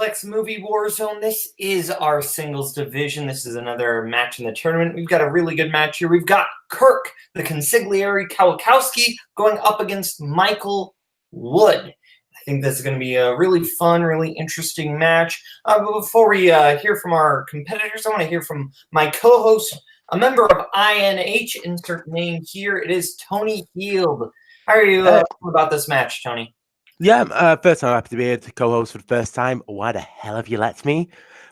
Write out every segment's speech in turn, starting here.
Multiplex movie Warzone. This is our singles division. This is another match in the tournament. We've got a really good match here. We've got Kirk, the consigliere Kowalkowski, going up against Michael Wood. I think this is going to be a really fun, really interesting match. But before we hear from our competitors, I want to hear from my co-host, a member of INH, insert name here. It is Tony Heald. How are you about this match, Tony? Yeah, first time I'm happy to be here to co-host for the first time. Why the hell have you let me?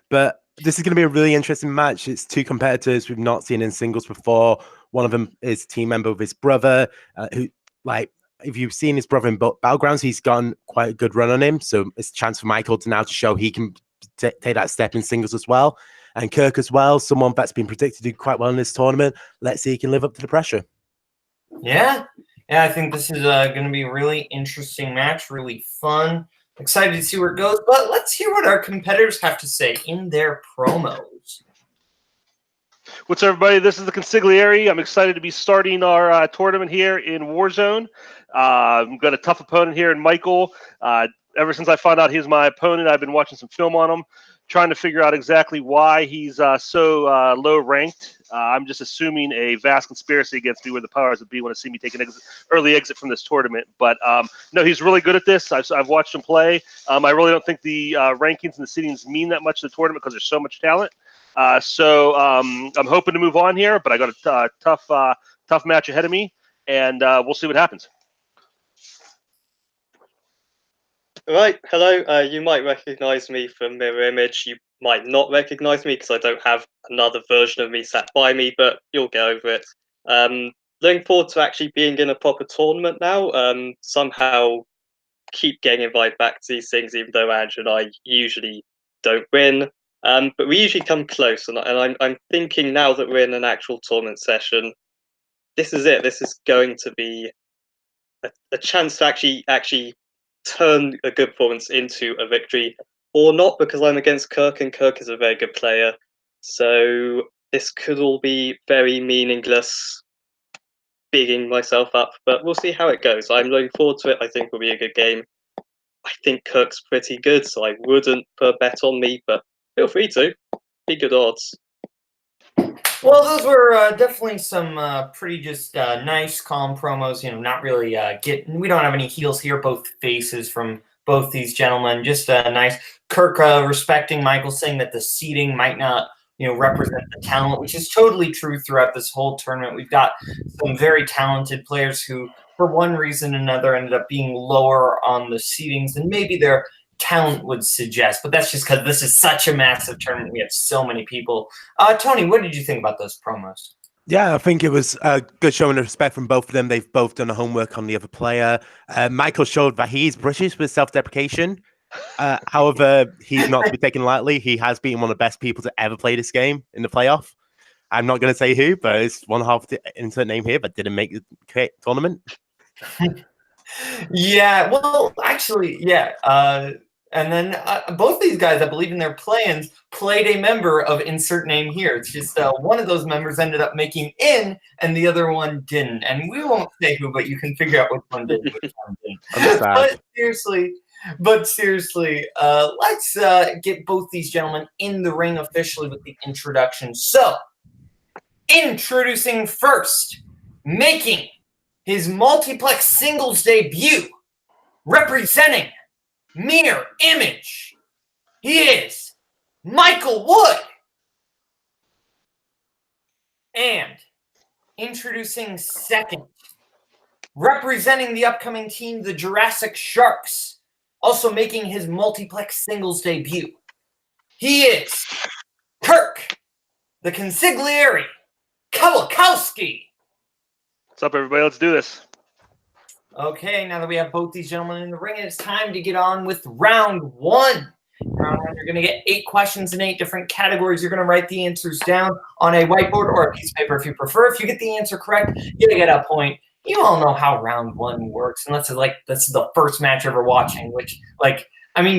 But this is going to be a really interesting match. It's two competitors we've not seen in singles before. One of them is a team member of his brother, who, like, if you've seen his brother in Battlegrounds, he's gotten quite a good run on him. So it's a chance for Michael to now to show he can take that step in singles as well. And Kirk as well, someone that's been predicted to do quite well in this tournament. Let's see if he can live up to the pressure. Yeah, I think this is going to be a really interesting match, really fun. Excited to see where it goes, but let's hear what our competitors have to say in their promos. What's up, everybody? This is the consigliere. I'm excited to be starting our tournament here in Warzone. I've got a tough opponent here in Michael. Ever since I found out he's my opponent, I've been watching some film on him, trying to figure out exactly why he's so low ranked. I'm just assuming a vast conspiracy against me where the powers that be want to see me take an early exit from this tournament. But no, he's really good at this. I've watched him play. I really don't think the rankings and the seedings mean that much to the tournament because there's so much talent. So I'm hoping to move on here, but I got a tough match ahead of me, and we'll see what happens. Right, hello. You might recognize me from Mirror Image. You might not recognize me because I don't have another version of me sat by me, but you'll get over it. Looking forward to actually being in a proper tournament now. Somehow keep getting invited back to these things, even though Ange and I usually don't win. But we usually come close, and I'm thinking now that we're in an actual tournament session, this is it. This is going to be a chance to actually turn a good performance into a victory, or not, because I'm against Kirk, and Kirk is a very good player. So this could all be very meaningless, bigging myself up, but we'll see how it goes. I'm looking forward to it. I think it'll be a good game. I think Kirk's pretty good, so I wouldn't put a bet on me, but feel free to. Be good odds. Well, those were definitely some pretty just nice, calm promos. You know, not really we don't have any heels here. Both faces from both these gentlemen. Just nice. Kirk respecting Michael, saying that the seeding might not, represent the talent, which is totally true throughout this whole tournament. We've got some very talented players who, for one reason or another, ended up being lower on the seedings than maybe their talent would suggest, but that's just because this is such a massive tournament. We have so many people. Tony, what did you think about those promos? Yeah, I think it was a good showing of respect from both of them. They've both done the homework on the other player. Michael showed that he's British with self-deprecation. However, he's not to be taken lightly. He has been one of the best people to ever play this game in the playoff. I'm not going to say who, but it's one half the insert name here, but didn't make the tournament. Yeah, well, actually, yeah. And then both these guys, I believe in their plans, played a member of insert name here. It's just one of those members ended up making in, and the other one didn't. And we won't say who, but you can figure out which one did, which one didn't. But seriously, let's get both these gentlemen in the ring officially with the introduction. So, introducing first, making his multiplex singles debut, representing Mirror Image, he is Michael Wood. And introducing second, representing the upcoming team, the Jurassic Sharks, also making his multiplex singles debut, he is Kirk, the consigliere Kowalkowski. What's up, everybody? Let's do this. Okay, now that we have both these gentlemen in the ring, it's time to get on with round one. You're going to get 8 questions in 8 different categories. You're going to write the answers down on a whiteboard or a piece of paper if you prefer. If you get the answer correct, you're going to get a point. You all know how round one works. And this is the first match ever watching, which,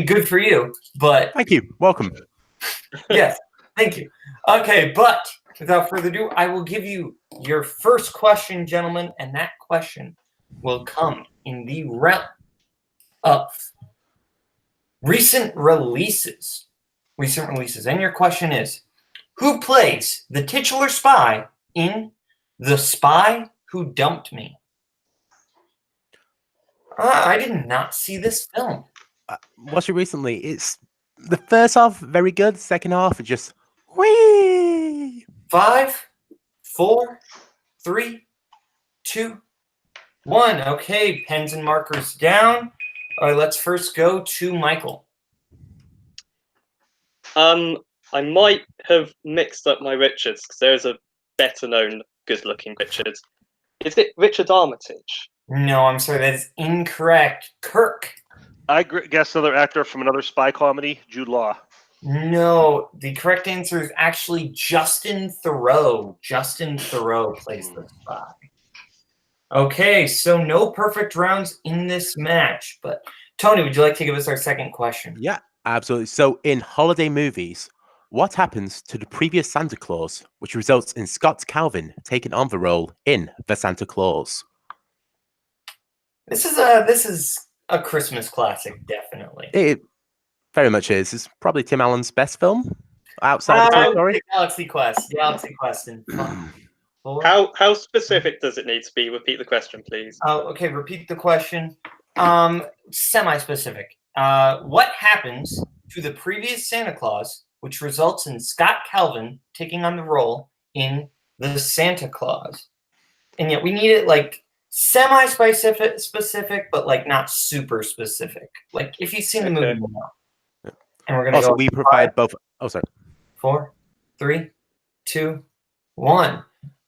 good for you. But thank you. Welcome. Yes, thank you. Okay, but without further ado, I will give you your first question, gentlemen, and that question will come in the realm of Recent releases. And your question is, who plays the titular spy in The Spy Who Dumped Me? I did not see this film. Watched it recently. It's the first half very good. Second half just whee. 5, 4, 3, 2, 1. Okay, pens and markers down. All right, let's first go to Michael. I might have mixed up my Richards because there is a better-known, good-looking Richard. Is it Richard Armitage? No, I'm sorry, that is incorrect. Kirk. I guess another actor from another spy comedy, Jude Law. No, the correct answer is actually Justin Theroux. Justin Theroux plays the spy. Okay, so no perfect rounds in this match. But Tony, would you like to give us our second question? Yeah, absolutely. So in holiday movies, what happens to the previous Santa Claus, which results in Scott Calvin taking on the role in The Santa Claus? This is a Christmas classic, definitely. It very much is. It's probably Tim Allen's best film outside of Toy Story. Galaxy Quest. Galaxy Quest. And How specific does it need to be? Repeat the question, please. Okay, repeat the question. Semi-specific. What happens to the previous Santa Claus, which results in Scott Calvin taking on the role in The Santa Claus? And yet we need it like semi-specific, but like not super specific. Like if you've seen the movie, you know. And we're gonna Also, go. we provide both. Oh, sorry. 4, 3, 2, 1.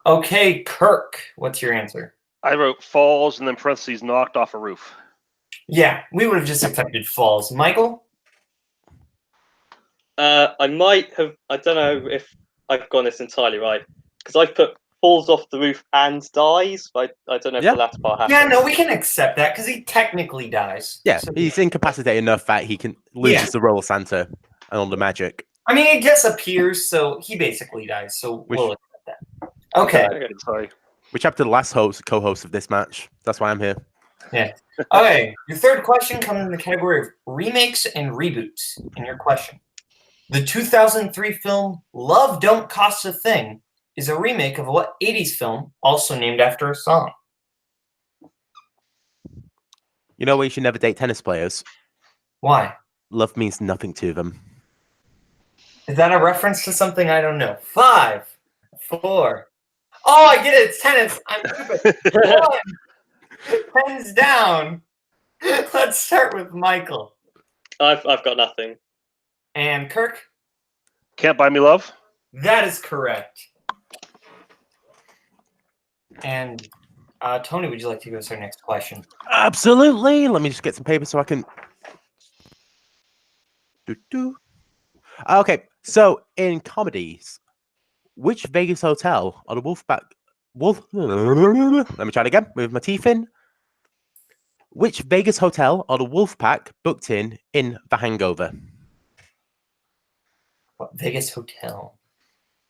Okay, Kirk, what's your answer? I wrote falls and then parentheses knocked off a roof. Yeah, we would have just accepted falls. Michael? I might have. I don't know if I've gone this entirely right because I've put falls off the roof and dies. But I don't know if the latter part happens. Yeah, no, we can accept that because he technically dies. Yeah, So, he's incapacitated enough that he can lose the role of Santa and all the magic. I mean, he disappears, so he basically dies. So we'll accept that. Okay. Sorry. Which happened to the last co-host of this match. That's why I'm here. Yeah. Okay. Your third question comes in the category of remakes and reboots. And your question: the 2003 film "Love Don't Cost a Thing" is a remake of what 80s film also named after a song? You know why you should never date tennis players? Why? Love means nothing to them. Is that a reference to something I don't know? 5, 4. Oh, I get it. It's tennis. I'm stupid. 1. Pens down. Let's start with Michael. I've got nothing. And Kirk? Can't Buy Me Love? That is correct. And Tony, would you like to give us our next question? Absolutely. Let me just get some paper so I can. Okay, so in comedies, which Vegas hotel are the Wolfpack? Let me try it again with my teeth in. Which Vegas hotel are the Wolfpack booked in The Hangover? What Vegas hotel?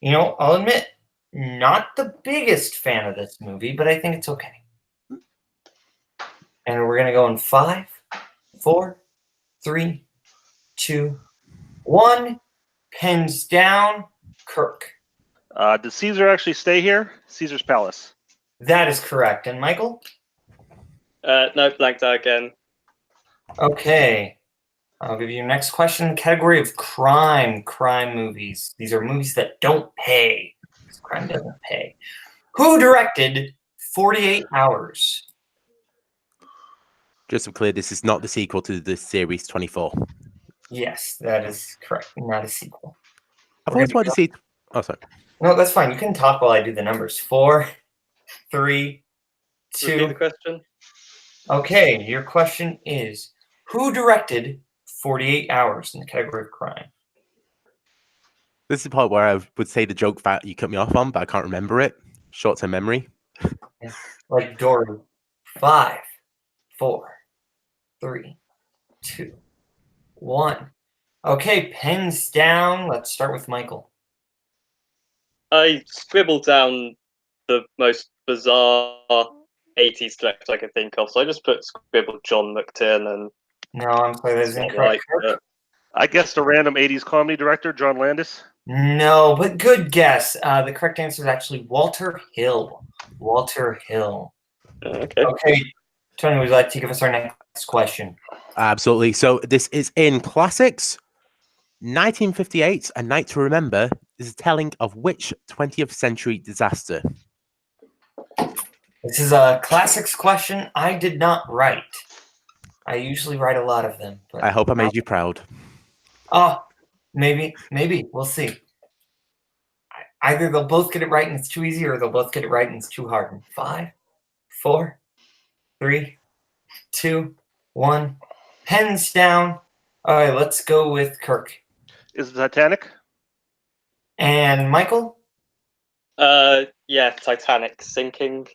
You know, I'll admit, not the biggest fan of this movie, but I think it's okay. And we're gonna go in 5, 4, 3, 2, 1. Pens down. Kirk. Did Caesar actually stay here? Caesar's Palace. That is correct. And Michael? No, blanked out again. Okay. I'll give you your next question. Category of crime movies. These are movies that don't pay. Because crime doesn't pay. Who directed 48 Hours? Just to be clear, this is not the sequel to the series 24. Yes, that is correct. Not a sequel. I've always wanted to see. Oh, sorry. No, that's fine. You can talk while I do the numbers. 4, 3, 2. Repeat the question. Okay, your question is, who directed 48 Hours in the category of crime? This is the part where I would say the joke that you cut me off on, but I can't remember it. Short-term memory. Yeah. Like Dory. 5, 4, 3, 2, 1. Okay, pens down. Let's start with Michael. I scribbled down the most bizarre 80s director I could think of, so I just scribbled John McTiernan. No, I'm sorry, that is incorrect. Right, I guessed a random 80s comedy director, John Landis. No, but good guess. The correct answer is actually Walter Hill. Walter Hill. Okay. Okay, Tony, would you like to give us our next question? Absolutely. So this is in classics. 1958, A Night to Remember is a telling of which 20th century disaster? This is a classics question I did not write. I usually write a lot of them. But I hope I made you proud. Oh, maybe. We'll see. Either they'll both get it right and it's too easy, or they'll both get it right and it's too hard. 5, 4, 3, 2, 1. Pens down. All right, let's go with Kirk. Is it Titanic? And Michael? Yeah, Titanic sinking.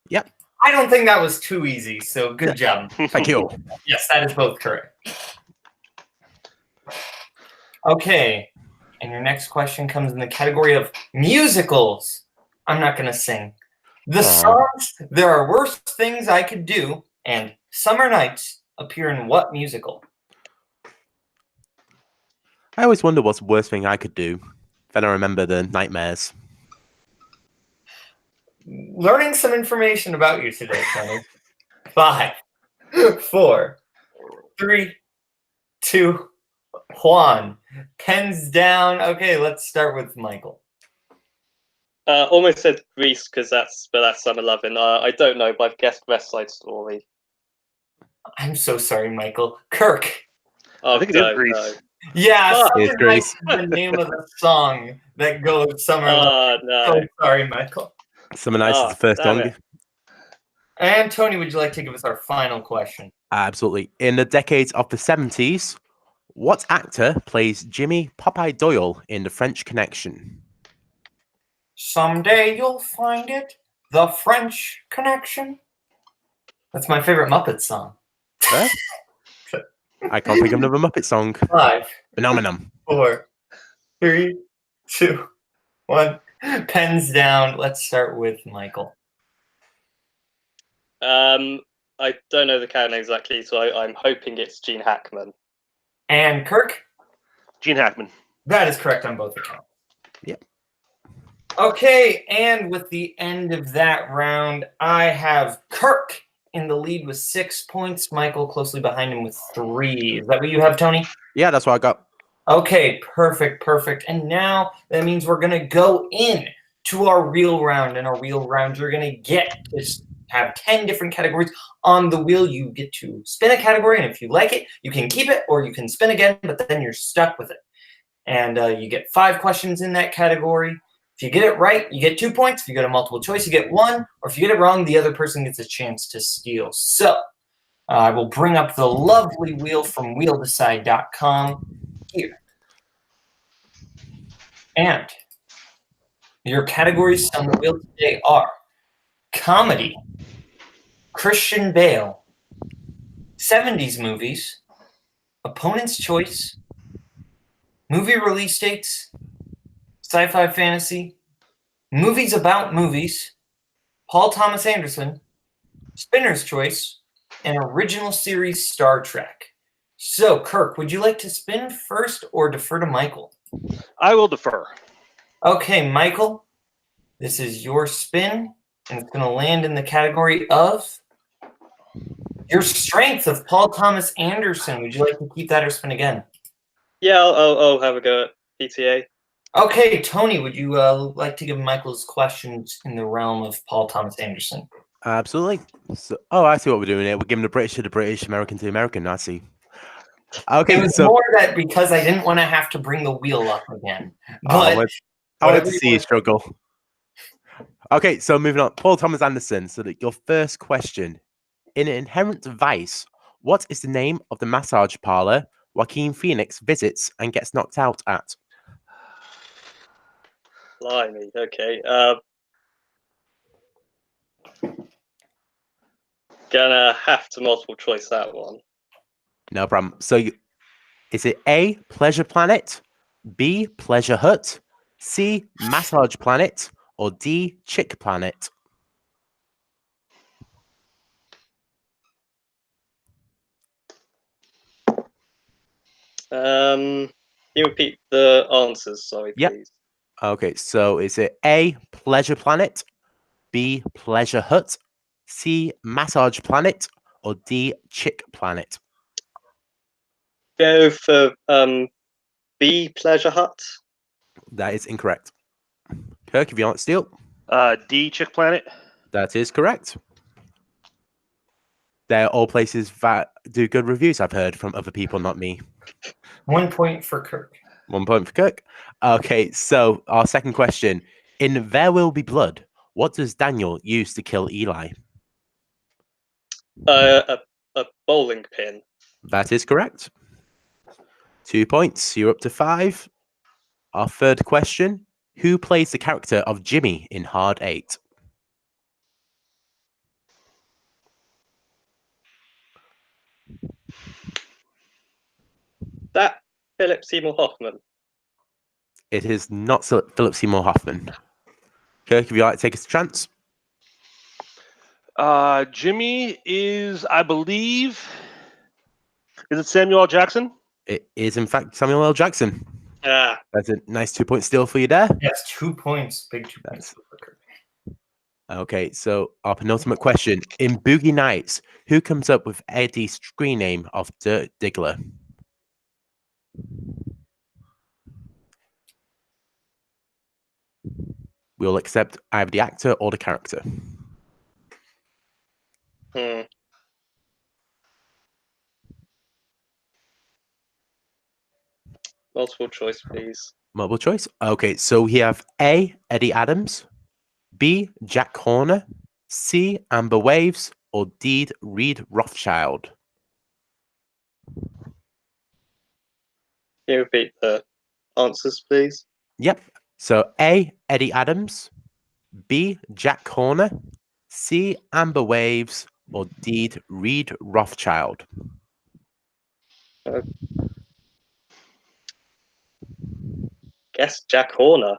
Yep. I don't think that was too easy, so good job. Thank you. Yes, that is both correct. Okay, and your next question comes in the category of musicals. I'm not going to sing. The songs There Are Worse Things I Could Do and Summer Nights appear in what musical? I always wonder what's the worst thing I could do. Then I remember the nightmares. Learning some information about you today, Tony. 5, 4, 3, 2, 1. Pens down. Okay, let's start with Michael. Almost said Grease because that's Summer Lovin'. I don't know, but I've guessed West Side Story. I'm so sorry, Michael. Kirk. I think it is Grease. Yeah, Oh, Summer it's Nights Grease. is the name of the song that goes Summer. No. So sorry, Michael. Summer Nights is the first damn song. it. And Tony, would you like to give us our final question? Absolutely. In the decades of the 70s, what actor plays Jimmy Popeye Doyle in The French Connection? Someday you'll find it, The French Connection. That's my favorite Muppet song. Huh? I can't think of another Muppet song. 5, Phenomenon. 4, 3, 2, 1. Pens down. Let's start with Michael. I don't know the character exactly, so I'm hoping it's Gene Hackman. And Kirk? Gene Hackman. That is correct on both accounts. Yep. Okay, and with the end of that round, I have Kirk in the lead with 6 points. Michael closely behind him with 3. Is that what you have, Tony? Yeah, that's what I got. Okay, perfect. And now that means we're going to go in to our wheel round. And our wheel round, you're going to get to have 10 different categories on the wheel. You get to spin a category, and if you like it, you can keep it, or you can spin again, but then you're stuck with it. And you get 5 questions in that category. If you get it right, you get 2 points. If you go to multiple choice, you get 1. Or if you get it wrong, the other person gets a chance to steal. So I will bring up the lovely wheel from wheeldecide.com here. And your categories on the wheel today are comedy, Christian Bale, 70s movies, opponent's choice, movie release dates, sci-fi fantasy, movies about movies, Paul Thomas Anderson, spinner's choice, and original series Star Trek. So, Kirk, would you like to spin first or defer to Michael? I will defer. Okay, Michael, this is your spin, and it's going to land in the category of your strength of Paul Thomas Anderson. Would you like to keep that or spin again? Yeah, I'll have a go at PTA. Okay, Tony, would you like to give Michael's questions in the realm of Paul Thomas Anderson? Absolutely. So, I see what we're doing here. We're giving the British to the British, American to the American. I see. Okay, it was more that because I didn't want to have to bring the wheel up again. But I wanted to see you struggle. Okay, so moving on. Paul Thomas Anderson. So that your first question. In Inherent Vice, what is the name of the massage parlor Joaquin Phoenix visits and gets knocked out at? Blimey, okay. Gonna have to multiple choice that one. No problem. So, is it A, Pleasure Planet, B, Pleasure Hut, C, Massage Planet, or D, Chick Planet? Can you repeat the answers? Sorry, Yep. please. Okay, so is it A, Pleasure Planet, B, Pleasure Hut, C, Massage Planet, or D, Chick Planet? Go for B, Pleasure Hut. That is incorrect. Kirk, if you want to steal, D, Chick Planet. that is correct. They're all places that do good reviews, I've heard from other people, not me. 1 point for Kirk. 1 point for Kirk. Okay, so our second question. In There Will Be Blood, what does Daniel use to kill Eli? A bowling pin. That is correct. 2 points. You're up to 5. Our third question. Who plays the character of Jimmy in Hard 8? That Philip Seymour Hoffman. It is not Philip Seymour Hoffman. Kirk, if you'd like to take a chance. Jimmy is, I believe, is it Samuel L. Jackson? It is, in fact, Samuel L. Jackson. Ah, That's a nice 2-point steal for you there. Yes, 2 points. Big 2 points for Kirk. Okay, so our penultimate question. In Boogie Nights, who comes up with Eddie's screen name of Dirt Diggler? We'll accept either the actor or the character. Multiple choice, please. Multiple choice. Okay, so we have A, Eddie Adams, B, Jack Horner, C, Amber Waves, or D, Reed Rothschild. Can you repeat the answers, please? Yep. So A, Eddie Adams, B, Jack Horner, C, Amber Waves, or D, Reed Rothschild. Guess Jack Horner.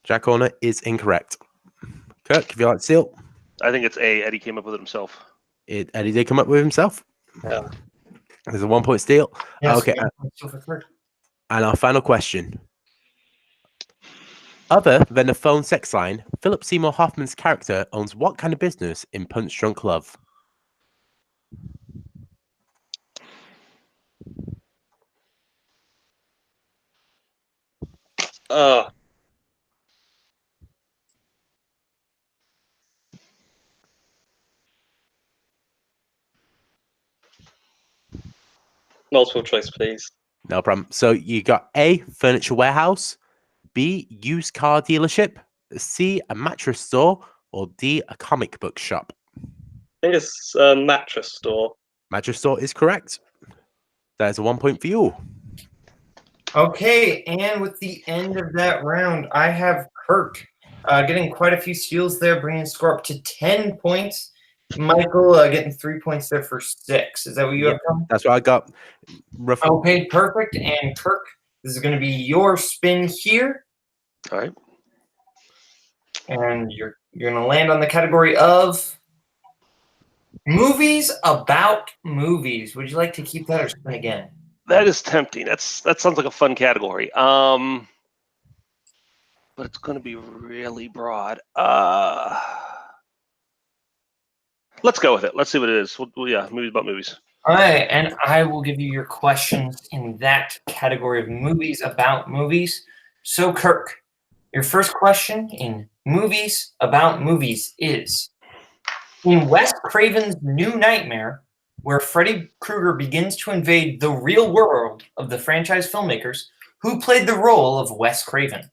Jack Horner is incorrect. Kirk, if you like to steal. I think it's A. Eddie came up with it himself. Eddie did come up with himself. Yeah. There's a 1-point steal. Yes, Okay. 1 point still for Kirk. And our final question. Other than the phone sex line, Philip Seymour Hoffman's character owns what kind of business in Punch Drunk Love? Multiple choice, please. No problem. So you got A, furniture warehouse, B, used car dealership, C, a mattress store, or D, a comic book shop. I think it's a mattress store. Mattress store is correct. There's a 1 point for you. Okay, and with the end of that round, I have Kirk getting quite a few steals there, bringing the score up to 10 points. Michael getting 3 points there for 6. Is that what you have come? That's what I got. Roughly. Okay, perfect. And Kirk, this is going to be your spin here. All right. And you're going to land on the category of movies about movies. Would you like to keep that or spin again? That is tempting. That sounds like a fun category. But it's going to be really broad. Let's go with it. Let's see what it is. Yeah, movies about movies. All right, and I will give you your questions in that category of movies about movies. So, Kirk, your first question in movies about movies is, in Wes Craven's New Nightmare, where Freddy Krueger begins to invade the real world of the franchise filmmakers, who played the role of Wes Craven?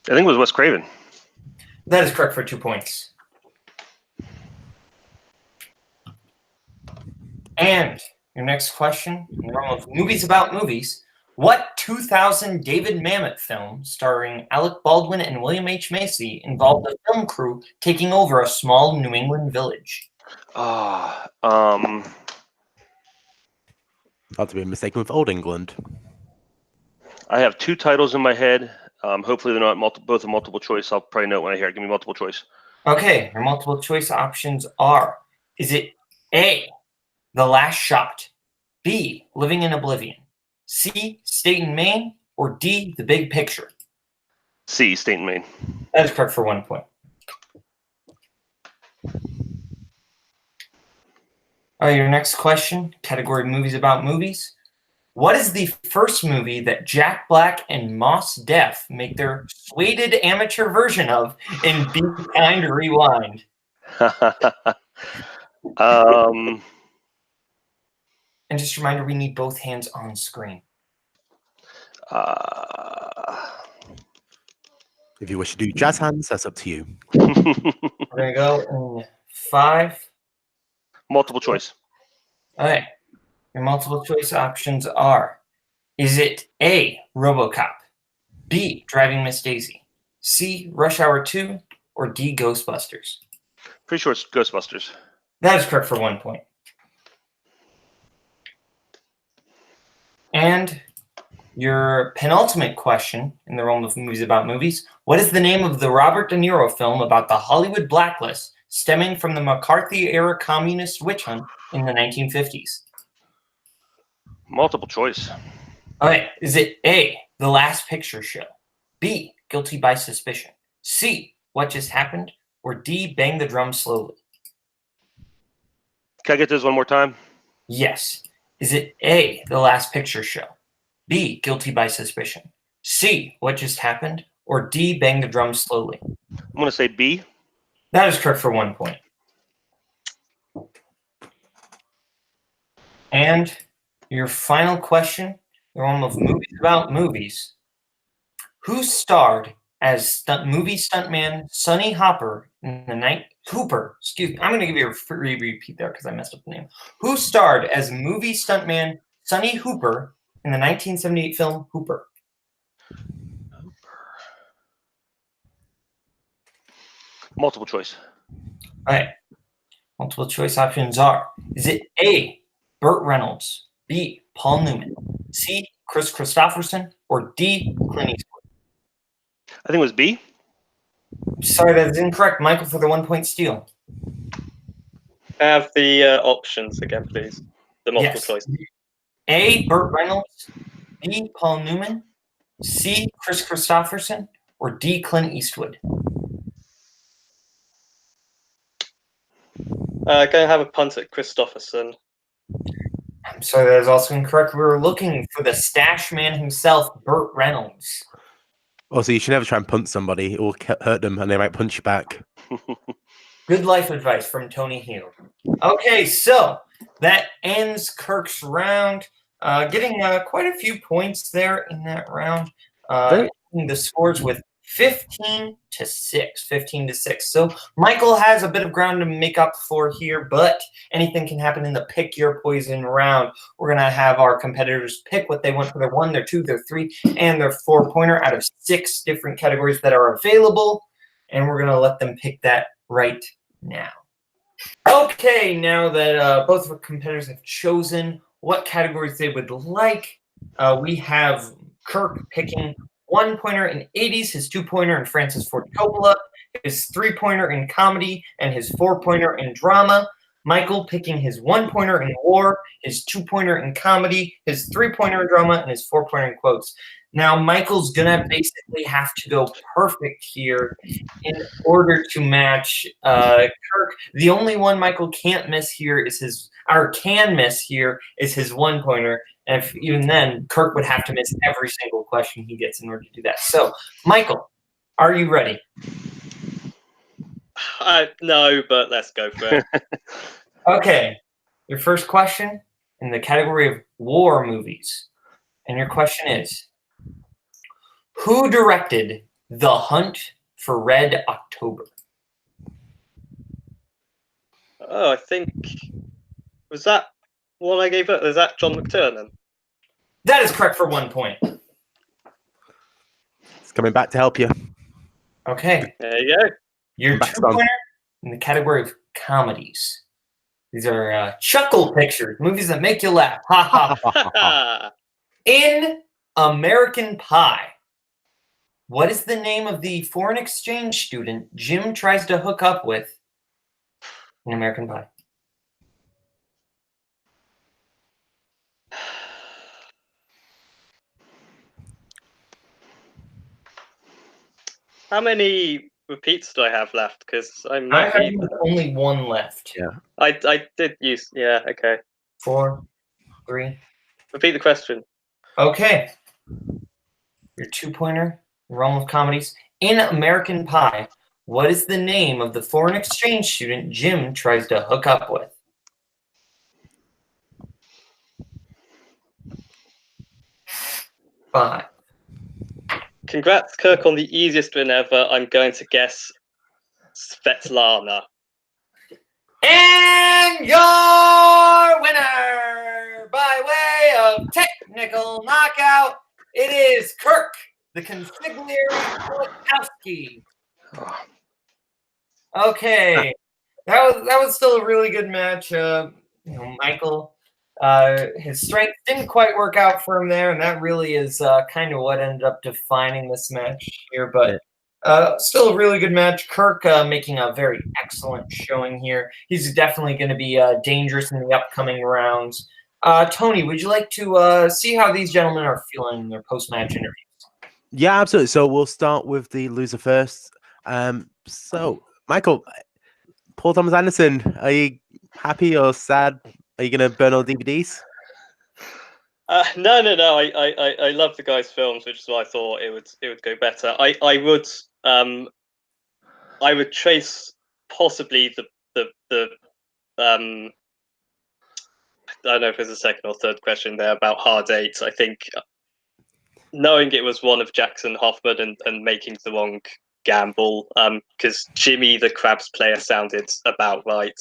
I think it was Wes Craven. That is correct for 2 points. And your next question, in the realm of movies about movies, what 2000 David Mamet film starring Alec Baldwin and William H. Macy involved a film crew taking over a small New England village? Not to be mistaken with Old England. I have 2 titles in my head. Hopefully they're not both a multiple choice. I'll probably know it when I hear it. Give me multiple choice. Okay, your multiple choice options are, is it A, The Last Shot, B, Living in Oblivion, C, State and Main, or D, The Big Picture? C, State and Main. That is correct for 1 point. Your next question, category movies about movies. What is the first movie that Jack Black and Mos Def make their sweighted amateur version of in Be Kind Rewind? And just a reminder, we need both hands on screen. If you wish to do jazz hands, that's up to you. We're going to go in 5. Multiple choice. Okay. Your multiple choice options are, is it A, RoboCop, B, Driving Miss Daisy, C, Rush Hour 2, or D, Ghostbusters? Pretty sure it's Ghostbusters. That is correct for 1 point. And your penultimate question in the realm of movies about movies, what is the name of the Robert De Niro film about the Hollywood blacklist stemming from the McCarthy-era communist witch hunt in the 1950s? Multiple choice. All right, is it A, The Last Picture Show, B, Guilty by Suspicion, C, What Just Happened, or D, Bang the Drum Slowly? Can I get this one more time? Yes. Is it A, The Last Picture Show, B, Guilty by Suspicion, C, What Just Happened, or D, Bang the Drum Slowly? I'm going to say B. That is correct for 1 point. And your final question, the realm of movies about movies. Who starred as movie stuntman Sonny Hooper in the night? Hooper, excuse me. I'm going to give you a free repeat there because I messed up the name. Who starred as movie stuntman Sonny Hooper in the 1978 film Hooper? Multiple choice. All right. Multiple choice options are, is it A, Burt Reynolds, B, Paul Newman, C, Chris Christopherson, or D, Clint Eastwood? I think it was B. Sorry, that is incorrect. Michael for the 1 point steal. Have the options again, please. The multiple choice. A, Burt Reynolds, B, Paul Newman, C, Chris Christopherson, or D, Clint Eastwood? Going to have a punt at Christopherson. I'm sorry, that is also incorrect. We were looking for the stash man himself, Burt Reynolds. Also, you should never try and punch somebody. It will hurt them and they might punch you back. Good life advice from Tony Hill. Okay, so that ends Kirk's round. Getting quite a few points there in that round. The scores with 15 to 6. So Michael has a bit of ground to make up for here, but anything can happen in the pick your poison round. We're going to have our competitors pick what they want for their 1, their 2, their 3, and their 4-pointer out of 6 different categories that are available. And we're going to let them pick that right now. Okay, now that both of our competitors have chosen what categories they would like, we have Kirk picking 1-pointer in 80s, his 2-pointer in Francis Ford Coppola, his 3-pointer in comedy, and his 4-pointer in drama. Michael picking his 1-pointer in war, his 2-pointer in comedy, his 3-pointer in drama, and his 4-pointer in quotes. Now, Michael's going to basically have to go perfect here in order to match Kirk. The only one Michael can't miss here is can miss here is his 1-pointer. And if even then, Kirk would have to miss every single question he gets in order to do that. So, Michael, are you ready? No, but let's go for it. Okay. Your first question in the category of war movies. And your question is, who directed The Hunt for Red October? Oh, I think... Was that one I gave up? Was that John McTiernan? That is correct for 1 point. It's coming back to help you. Okay. There you go. Your 2-pointer in the category of comedies. These are chuckle pictures, movies that make you laugh. Ha ha ha. In American Pie, what is the name of the foreign exchange student Jim tries to hook up with in American Pie? How many repeats do I have left? Because I I might have be. only one left. Yeah. I did use. Yeah. Okay. 4, 3. Repeat the question. Okay. Your 2-pointer, realm of comedies. In American Pie, what is the name of the foreign exchange student Jim tries to hook up with? Five. Congrats, Kirk, on the easiest win ever. I'm going to guess Svetlana. And your winner, by way of technical knockout, it is Kirk, the consigliere Kowalkowski. Okay, that was still a really good match. Michael, his strength didn't quite work out for him there, and that really is kind of what ended up defining this match here. But still a really good match. Kirk making a very excellent showing here. He's definitely going to be dangerous in the upcoming rounds. Tony, would you like to see how these gentlemen are feeling in their post-match interviews? Yeah, absolutely. So we'll start with the loser first. So Michael, Paul Thomas Anderson, are you happy or sad? Are you going to burn all DVDs? No. I love the guy's films, which is why I thought it would go better. I would trace possibly the I don't know if there's a second or third question there about Hard 8. I think knowing it was one of Jackson Hoffman and making the wrong gamble, because Jimmy the Crabs player sounded about right.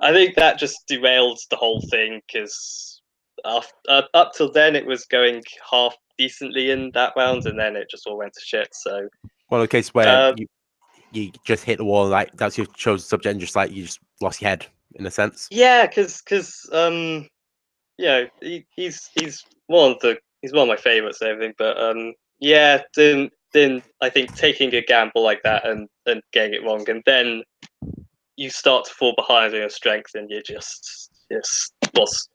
I think that just derailed the whole thing, because up till then it was going half decently in that round, and then it just all went to shit. So, well, a case where you just hit the wall, like that's your chosen subject, and just like you just lost your head in a sense. Yeah, because he's one of my favorites and everything, but yeah, then I think taking a gamble like that and getting it wrong, and then you start to fall behind on your strength, and you just was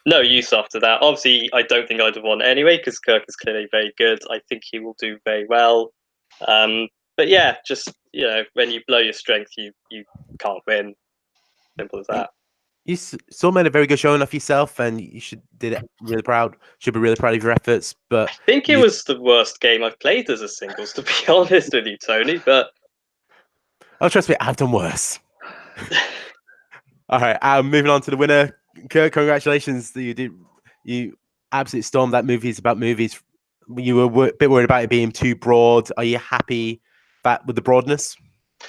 no use after that. Obviously, I don't think I'd have won anyway, because Kirk is clearly very good. I think he will do very well. But yeah, just when you blow your strength, you can't win. Simple as that. You still made a very good showing of yourself, and you should be really proud of your efforts. But I think it was the worst game I've played as a singles, to be honest with you, Tony. But oh, trust me, I've done worse. All right, moving on to the winner, Kirk. Congratulations, you absolutely stormed that Movies About Movies. You were a bit worried about it being too broad. Are you happy with the broadness?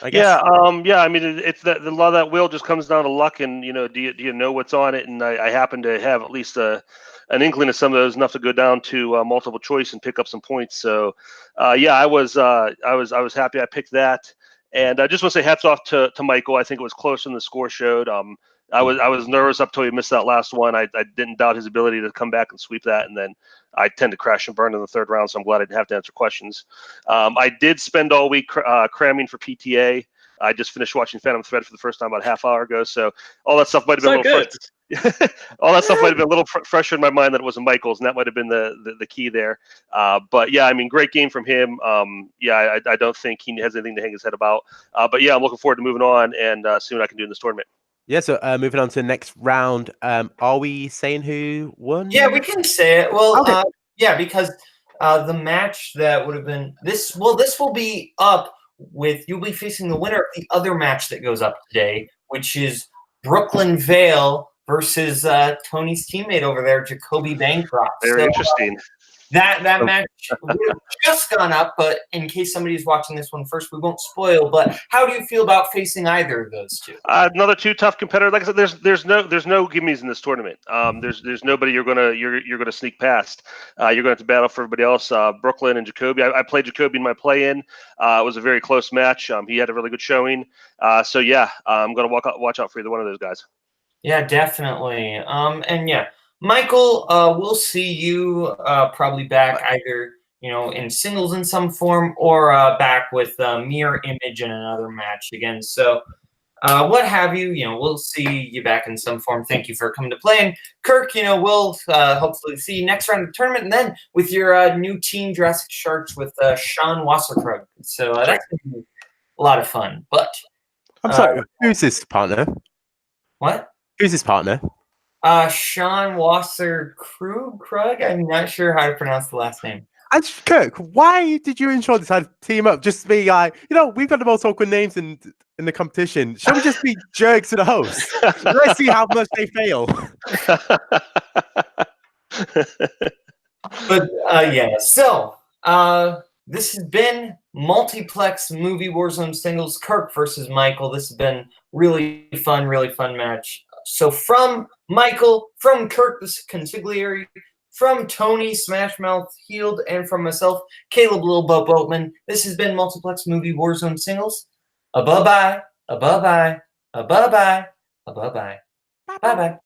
I guess. Yeah. I mean, it's that a lot of that wheel just comes down to luck, and do you know what's on it? And I happen to have at least an inkling of some of those, enough to go down to multiple choice and pick up some points. So, yeah, I was happy I picked that, and I just want to say hats off to Michael. I think it was closer than the score showed. I was nervous up till he missed that last one. I didn't doubt his ability to come back and sweep that, and then I tend to crash and burn in the third round, so I'm glad I didn't have to answer questions. I did spend all week cramming for PTA. I just finished watching Phantom Thread for the first time about a half hour ago, so all that stuff might have been a little all that stuff might have been a little fresher in my mind that it wasn't Michael's, and that might have been the key there. But yeah, I mean, great game from him. Yeah, I don't think he has anything to hang his head about. But yeah, I'm looking forward to moving on and seeing what I can do in this tournament. Yeah, so moving on to the next round, are we saying who won? Yeah, we can say it. Well, okay. Yeah, because the match that would have been this will be up with, you'll be facing the winner of the other match that goes up today, which is Brooklyn Vail versus Tony's teammate over there, Jacoby Bancroft. Very interesting. That match would have just gone up, but in case somebody's watching this one first, we won't spoil. But how do you feel about facing either of those two? Another two tough competitors. Like I said, there's no gimmies in this tournament. There's nobody you're gonna sneak past. You're gonna have to battle for everybody else. Brooklyn and Jacoby. I played Jacoby in my play-in. It was a very close match. He had a really good showing. So yeah, I'm gonna watch out for either one of those guys. Yeah, definitely. And yeah. Michael, we'll see you probably back either, in singles in some form or back with Mirror Image in another match again. So what have you. We'll see you back in some form. Thank you for coming to play. And Kirk, we'll hopefully see you next round of the tournament, and then with your new team, Jurassic Sharks, with Sean Wasserkrug. So that's going to be a lot of fun. But I'm sorry, who's his partner? what? Who's his partner? Sean Wasserkrug. I'm not sure how to pronounce the last name. And Kirk, why did you and Sean decide to team up? Just to be like, we've got the most awkward names in the competition. Shall we just be jerks to the host? Let's see how much they fail. But yeah, so this has been Multiplex Movie Warzone Singles, Kirk versus Michael. This has been really fun match. So from Michael, from Kirk, the consigliere, from Tony Smashmouth Healed, and from myself, Kaleb Little Boatman, this has been Multiplex Movie Warzone Singles. Bye-bye. Bye-bye. Bye-bye. Bye-bye. Bye-bye.